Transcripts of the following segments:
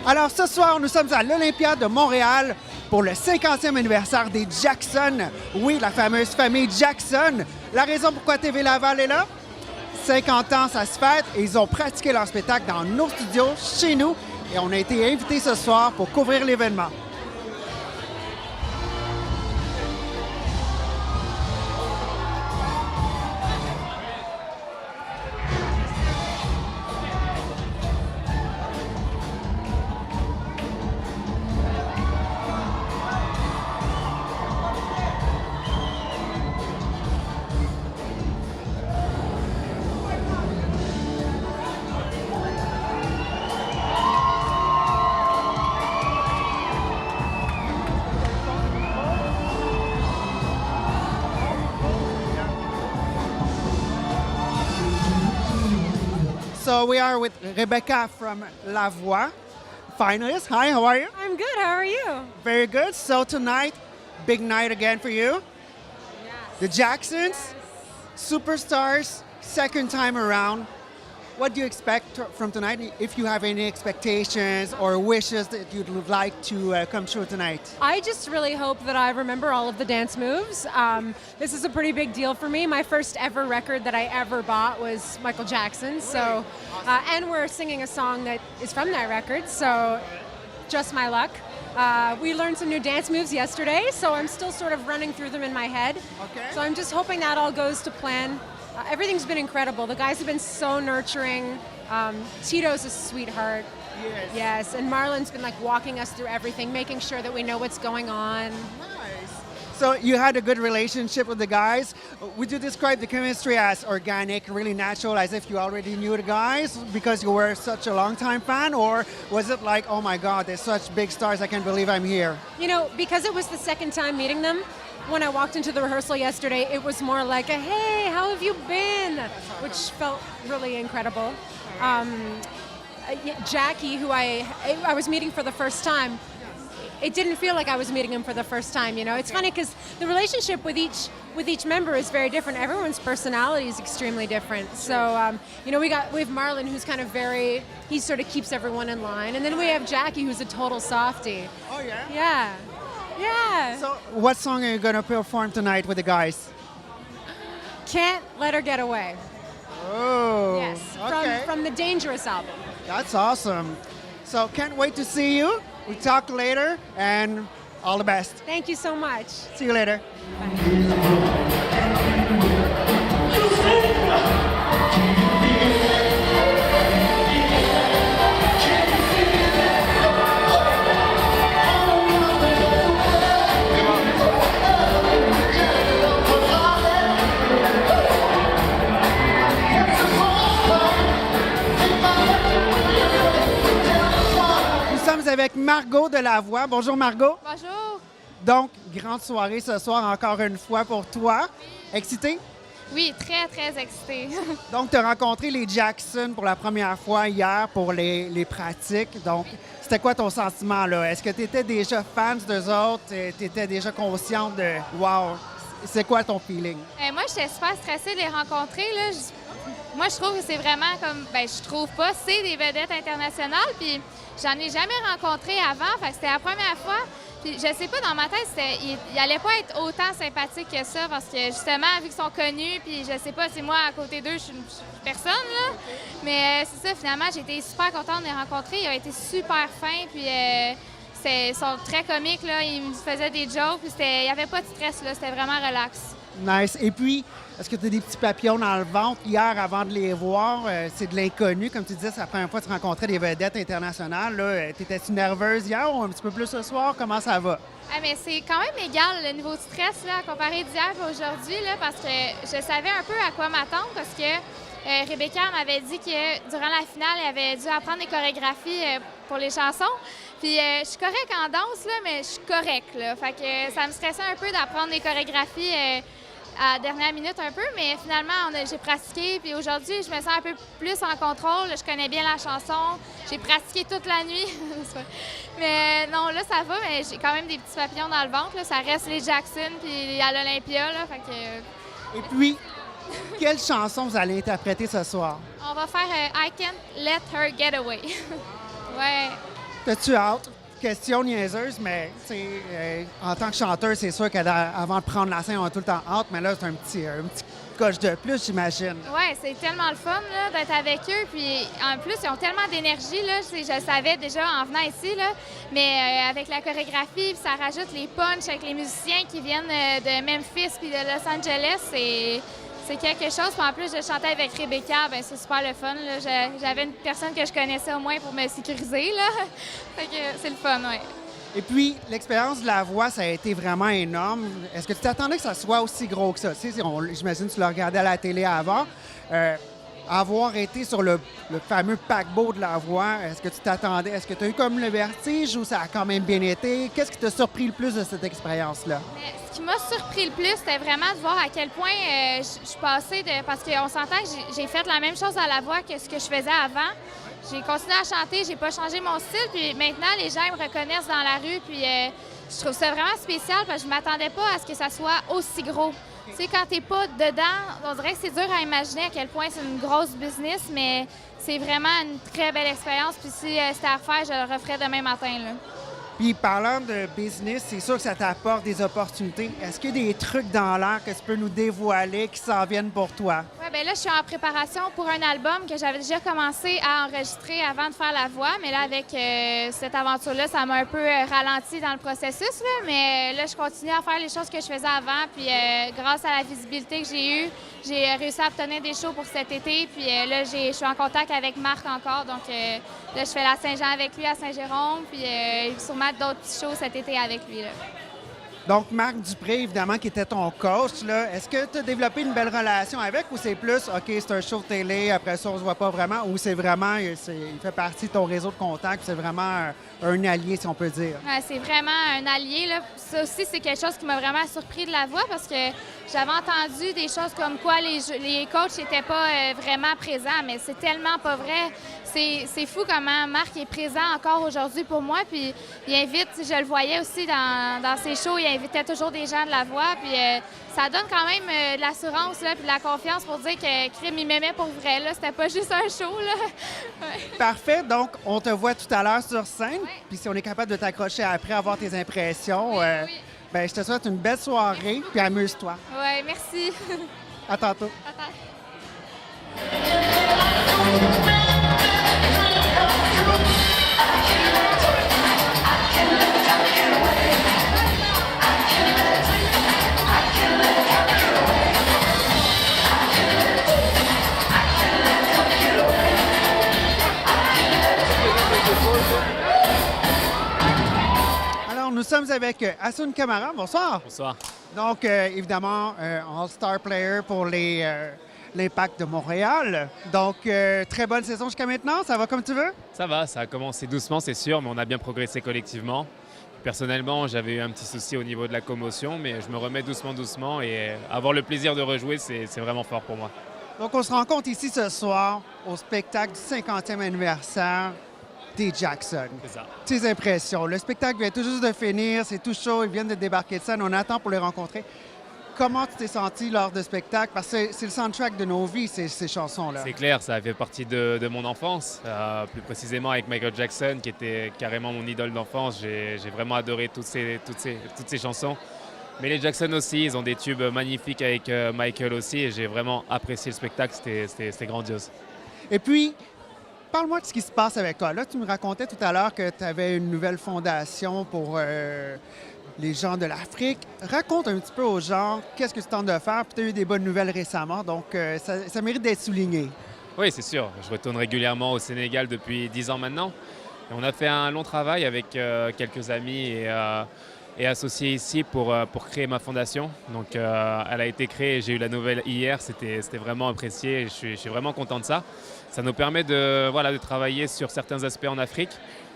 Alors ce soir, nous sommes à l'Olympia de Montréal pour le 50e anniversaire des Jackson. Oui, la fameuse famille Jackson. La raison pourquoi TV Laval est là? 50 ans, ça se fête et ils ont pratiqué leur spectacle dans nos studios, chez nous. Et on a été invités ce soir pour couvrir l'événement. So we are with Rebecca from La Voix, finalist. Hi, how are you? I'm good. How are you? Very good. So tonight, big night again for you. The Jacksons, superstars, second time around. What do you expect from tonight? If you have any expectations or wishes that you'd like to come true tonight? I just really hope that I remember all of the dance moves. This is a pretty big deal for me. My first ever record that I ever bought was Michael Jackson. So, and we're singing a song that is from that record. So, just my luck. We learned some new dance moves yesterday, so I'm still sort of running through them in my head. Okay. So I'm just hoping that all goes to plan. Everything's been incredible. The guys have been so nurturing. Tito's a sweetheart. Yes. Yes, and Marlon's been like walking us through everything, making sure that we know what's going on. Nice. So you had a good relationship with the guys. Would you describe the chemistry as organic, really natural, as if you already knew the guys because you were such a long-time fan? Or was it like, oh my God, they're such big stars, I can't believe I'm here? You know, because it was the second time meeting them, when I walked into the rehearsal yesterday, it was more like a, hey, how have you been? Which felt really incredible. Jackie, who I was meeting for the first time, it didn't feel like I was meeting him for the first time, you know? It's funny because the relationship with each member is very different. Everyone's personality is extremely different. So, you know, we have Marlon, who's kind of he sort of keeps everyone in line. And then we have Jackie, who's a total softie. Oh, yeah? Yeah. Yeah. So what song are you going to perform tonight with the guys? Can't Let Her Get Away. Oh, Yes, okay. from the Dangerous album. That's awesome. So can't wait to see you. We'll talk later, and all the best. Thank you so much. See you later. Nous sommes avec Margot de La Voix. Bonjour Margot. Bonjour. Donc, grande soirée ce soir encore une fois pour toi. Excitée? Oui, très, très excitée. Donc, tu as rencontré les Jackson pour la première fois hier pour les pratiques. Donc, c'était quoi ton sentiment là? Est-ce que tu étais déjà fan d'eux autres? Tu étais déjà consciente de « wow ». C'est quoi ton feeling? Moi, j'étais super stressée de les rencontrer. Là. Moi, je trouve que c'est vraiment comme... je trouve pas. C'est des vedettes internationales. Puis, j'en ai jamais rencontré avant. Fait que c'était la première fois. Puis, je sais pas, dans ma tête, il allait pas être autant sympathique que ça. Parce que, justement, vu qu'ils sont connus, puis je sais pas, c'est moi, à côté d'eux, je suis personne, là. Mais c'est ça, finalement, j'ai été super contente de les rencontrer. Ils ont été super fins. Puis, ils sont très comiques, là. Ils me faisaient des jokes. Puis, il n'y avait pas de stress, là. C'était vraiment relax. Nice. Et puis, est-ce que tu as des petits papillons dans le ventre hier avant de les voir? C'est de l'inconnu. Comme tu disais, c'est la première fois que tu rencontrais des vedettes internationales. T'étais-tu nerveuse hier ou un petit peu plus ce soir? Comment ça va? Ah, mais c'est quand même égal le niveau de stress là, comparé d'hier à aujourd'hui, là, parce que je savais un peu à quoi m'attendre parce que Rebecca m'avait dit que durant la finale, elle avait dû apprendre des chorégraphies pour les chansons. Puis je suis correcte en danse, là, mais je suis correcte. Là. Fait que ça me stressait un peu d'apprendre des chorégraphies à la dernière minute un peu, mais finalement, j'ai pratiqué. Puis aujourd'hui, je me sens un peu plus en contrôle. Je connais bien la chanson. J'ai pratiqué toute la nuit. Mais non, là, ça va, mais j'ai quand même des petits papillons dans le ventre. Là. Ça reste les Jackson puis à l'Olympia. Là, fait que... Et puis, quelle chanson vous allez interpréter ce soir? On va faire I Can't Let Her Get Away. Ouais. T'as-tu hâte? Question niaiseuse, mais en tant que chanteur, c'est sûr qu'avant de prendre la scène, on a tout le temps hâte, mais là, c'est un petit coche de plus, j'imagine. Oui, c'est tellement le fun là, d'être avec eux. Puis en plus, ils ont tellement d'énergie. Là, je le savais déjà en venant ici, là, mais avec la chorégraphie, puis ça rajoute les punchs avec les musiciens qui viennent de Memphis puis de Los Angeles. C'est quelque chose. Puis en plus, je chantais avec Rebecca, ben c'est super le fun. Là. J'avais une personne que je connaissais au moins pour me sécuriser. Là. Fait que c'est le fun, oui. Et puis, l'expérience de la voix, ça a été vraiment énorme. Est-ce que tu t'attendais que ça soit aussi gros que ça? Tu sais, j'imagine que tu l'as regardé à la télé avant. Avoir été sur le fameux paquebot de la voix, est-ce que tu t'attendais? Est-ce que tu as eu comme le vertige ou ça a quand même bien été? Qu'est-ce qui t'a surpris le plus de cette expérience-là? Mais ce qui m'a surpris le plus, c'était vraiment de voir à quel point je passais de... Parce qu'on s'entend que j'ai fait la même chose à la voix que ce que je faisais avant. J'ai continué à chanter, j'ai pas changé mon style, puis maintenant, les gens me reconnaissent dans la rue, puis je trouve ça vraiment spécial parce que je m'attendais pas à ce que ça soit aussi gros. Tu sais, quand t'es pas dedans, on dirait que c'est dur à imaginer à quel point c'est une grosse business, mais c'est vraiment une très belle expérience. Puis si c'était à refaire, je le referais demain matin, là. Puis parlant de business, c'est sûr que ça t'apporte des opportunités. Est-ce qu'il y a des trucs dans l'air que tu peux nous dévoiler qui s'en viennent pour toi? Oui, bien là, je suis en préparation pour un album que j'avais déjà commencé à enregistrer avant de faire la voix. Mais là, avec cette aventure-là, ça m'a un peu ralenti dans le processus. Là. Mais là, je continue à faire les choses que je faisais avant. Puis grâce à la visibilité que j'ai eue, j'ai réussi à obtenir des shows pour cet été. Puis là, je suis en contact avec Marc encore. Donc là, je fais la Saint-Jean avec lui à Saint-Jérôme. Puis sûrement d'autres petits shows cet été avec lui. Là. Donc, Marc Dupré, évidemment, qui était ton coach, là, est-ce que tu as développé une belle relation avec ou c'est plus, OK, c'est un show de télé, après ça, on se voit pas vraiment, ou c'est vraiment, il fait partie de ton réseau de contacts, c'est vraiment un allié, si on peut dire? Ouais, c'est vraiment un allié. Là. Ça aussi, c'est quelque chose qui m'a vraiment surpris de la voix parce que j'avais entendu des choses comme quoi les coachs n'étaient pas vraiment présents, mais c'est tellement pas vrai. C'est fou comment Marc est présent encore aujourd'hui pour moi. Puis il invite, je le voyais aussi dans ses shows, il invitait toujours des gens de la voix. Puis ça donne quand même de l'assurance puis de la confiance pour dire que Crime, il m'aimait pour vrai. Là. C'était pas juste un show. Là. Ouais. Parfait. Donc, on te voit tout à l'heure sur scène. Ouais. Puis si on est capable de t'accrocher après, avoir tes impressions, Oui. ben, je te souhaite une belle soirée, puis amuse-toi. Oui, merci. À tantôt. Attends. Alors, nous sommes avec Hassoun Camara. Bonsoir. Bonsoir. Donc, évidemment, All-Star Player pour l'Impact de Montréal. Donc, très bonne saison jusqu'à maintenant. Ça va comme tu veux? Ça va, ça a commencé doucement, c'est sûr, mais on a bien progressé collectivement. Personnellement, j'avais eu un petit souci au niveau de la commotion, mais je me remets doucement et avoir le plaisir de rejouer, c'est vraiment fort pour moi. Donc, on se rencontre ici ce soir au spectacle du 50e anniversaire des Jackson. C'est ça. Tes impressions. Le spectacle vient tout juste de finir, c'est tout chaud, ils viennent de débarquer de scène, on attend pour les rencontrer. Comment tu t'es senti lors du spectacle? Parce que c'est le soundtrack de nos vies, ces chansons-là. C'est clair, ça fait partie de mon enfance, plus précisément avec Michael Jackson, qui était carrément mon idole d'enfance. J'ai vraiment adoré toutes ces chansons. Mais les Jackson aussi, ils ont des tubes magnifiques avec Michael aussi, et j'ai vraiment apprécié le spectacle, c'était grandiose. Et puis, parle-moi de ce qui se passe avec toi. Là, tu me racontais tout à l'heure que tu avais une nouvelle fondation pour les gens de l'Afrique. Raconte un petit peu aux gens qu'est-ce que tu tentes de faire. Puis tu as eu des bonnes nouvelles récemment, donc ça mérite d'être souligné. Oui, c'est sûr. Je retourne régulièrement au Sénégal depuis 10 ans maintenant. Et on a fait un long travail avec quelques amis et associés ici pour créer ma fondation. Donc, elle a été créée, j'ai eu la nouvelle hier, c'était vraiment apprécié et je suis vraiment content de ça. Ça nous permet de travailler sur certains aspects en Afrique,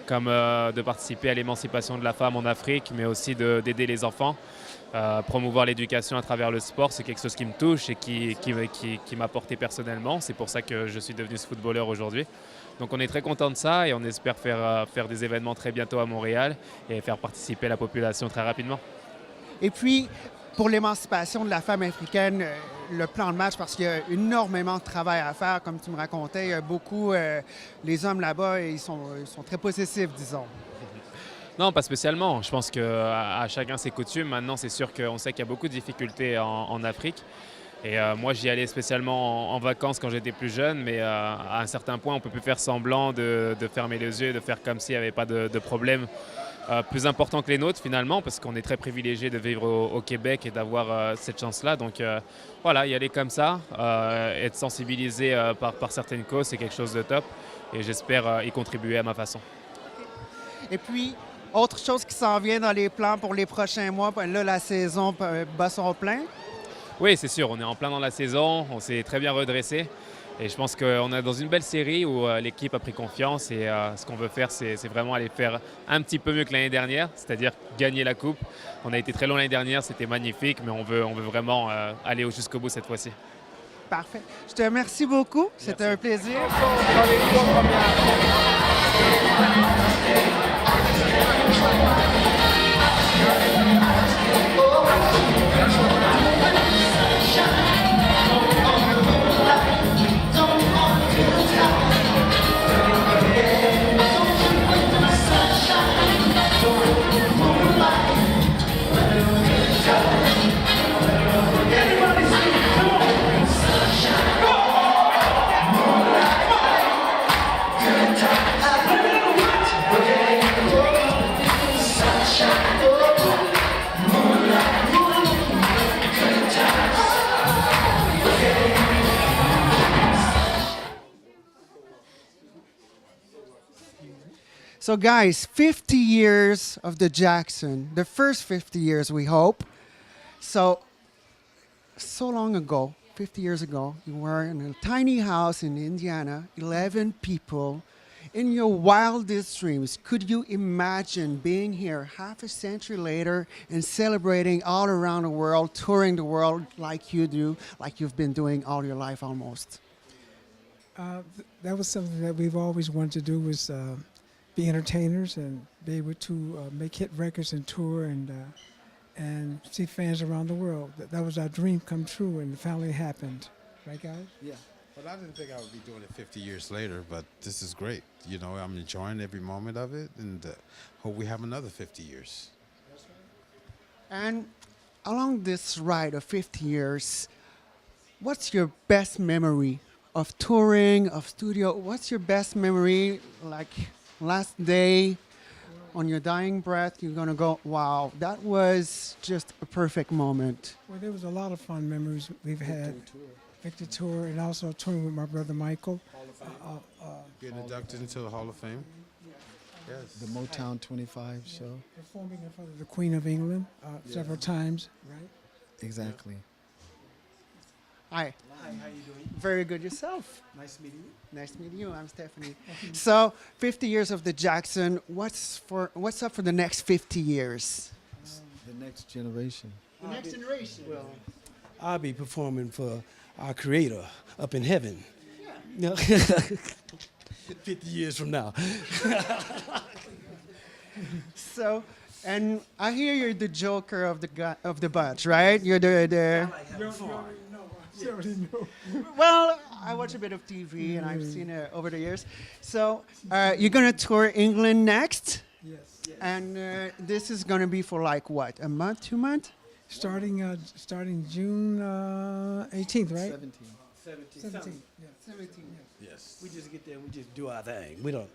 comme de participer à l'émancipation de la femme en Afrique, mais aussi d'aider les enfants, promouvoir l'éducation à travers le sport. C'est quelque chose qui me touche et qui m'a porté personnellement. C'est pour ça que je suis devenu ce footballeur aujourd'hui. Donc on est très content de ça et on espère faire des événements très bientôt à Montréal et faire participer la population très rapidement. Et puis, pour l'émancipation de la femme africaine, le plan de match, parce qu'il y a énormément de travail à faire, comme tu me racontais. Il y a beaucoup, les hommes là-bas, ils sont très possessifs, disons. Non, pas spécialement. Je pense qu'à chacun ses coutumes. Maintenant, c'est sûr qu'on sait qu'il y a beaucoup de difficultés en Afrique. Et moi, j'y allais spécialement en vacances quand j'étais plus jeune, mais à un certain point, on ne peut plus faire semblant de fermer les yeux, de faire comme s'il n'y avait pas de problème plus important que les nôtres finalement, parce qu'on est très privilégié de vivre au Québec et d'avoir cette chance-là. Donc voilà, y aller comme ça, être sensibilisé par certaines causes, c'est quelque chose de top. Et j'espère y contribuer à ma façon. Et puis, autre chose qui s'en vient dans les plans pour les prochains mois, là, la saison bat son plein. Oui, c'est sûr, on est en plein dans la saison, on s'est très bien redressé et je pense qu'on est dans une belle série où l'équipe a pris confiance et ce qu'on veut faire, c'est vraiment aller faire un petit peu mieux que l'année dernière, c'est-à-dire gagner la coupe. On a été très long l'année dernière, c'était magnifique, mais on veut vraiment aller jusqu'au bout cette fois-ci. Parfait. Je te remercie beaucoup, c'était un plaisir. So guys, 50 years of the Jackson, the first 50 years we hope. So long ago, 50 years ago, you were in a tiny house in Indiana, 11 people. In your wildest dreams, could you imagine being here half a century later and celebrating all around the world, touring the world like you do, like you've been doing all your life almost? That was something that we've always wanted to do, was be entertainers and be able to make hit records and tour and see fans around the world. That was our dream come true, and it finally happened. Right, guys? Yeah. But I didn't think I would be doing it 50 years later, but this is great. You know, I'm enjoying every moment of it, and hope we have another 50 years. And along this ride of 50 years, what's your best memory of touring, of studio? What's your best memory, like last day, on your dying breath, you're going to go, wow, that was just a perfect moment? Well, there was a lot of fun memories we've had. Victory Tour, and also touring with my brother Michael. Getting inducted into the Hall of Fame. Yes. The Motown 25 show. Performing in front of the Queen of England several times, right? Exactly. Hi. Hi, how you doing? Very good yourself. Nice meeting you. Nice meeting you. I'm Stephanie. So, 50 years of the Jackson. What's up for the next 50 years? The next generation. The next generation. Well, I'll be performing for our Creator up in heaven. Yeah. 50 years from now. So, and I hear you're the joker of the bunch, right? You're the Well, I watch a bit of TV and I've seen it over the years. So, you're gonna tour England next? Yes. And this is gonna be for like what, a month, 2 months? Starting June 18th, right? 17. Yeah. 17. Yes. We just get there and we just do our thing. We don't,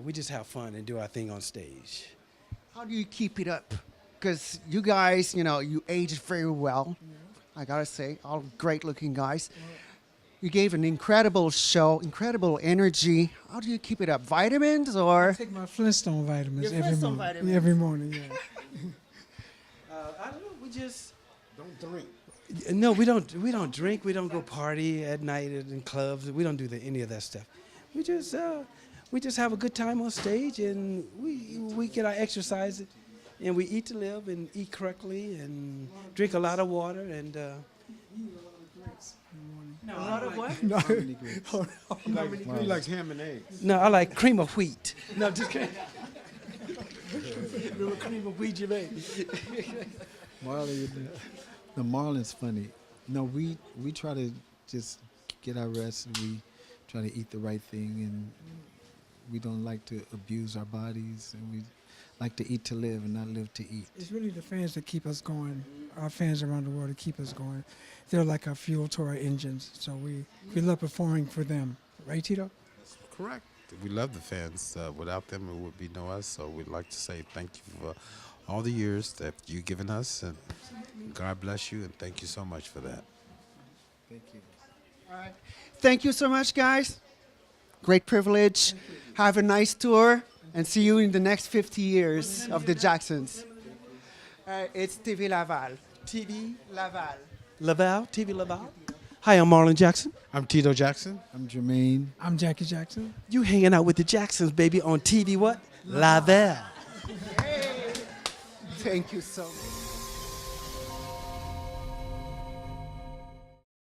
we just have fun and do our thing on stage. How do you keep it up? Because you guys, you aged very well. I gotta say, all great looking guys. You gave an incredible show, incredible energy. How do you keep it up? Vitamins or? I take my Flintstone vitamins Your every Flintstone morning. vitamins. Every morning, yeah. I don't know. We just Don't drink. no. We don't drink. We don't go party at night in clubs. We don't do any of that stuff. We just have a good time on stage, and we get our exercise, and we eat to live, and eat correctly, and drink a lot of water, and. A lot of what? No. He likes ham and eggs. No, I like cream of wheat. No, just kidding. Remember cream of wheat you made? Marley, The Marlins funny. No, we try to just get our rest, and we try to eat the right thing, and we don't like to abuse our bodies, and we like to eat to live and not live to eat. It's really the fans that keep us going. Our fans around the world that keep us going. They're like our fuel to our engines. So we love performing for them. Right, Tito? Correct. We love the fans. Without them, it would be no us. So we'd like to say thank you for all the years that you've given us, and God bless you, and thank you so much for that. Thank you. All right. Thank you so much, guys. Great privilege. Have a nice tour, and see you in the next 50 years of the Jacksons. It's TV Laval. TV Laval. Laval, TV Laval. Hi, I'm Marlon Jackson. I'm Tito Jackson. I'm Jermaine. I'm Jackie Jackson. You hanging out with the Jacksons, baby, on TV what? Laval. Thank you so much.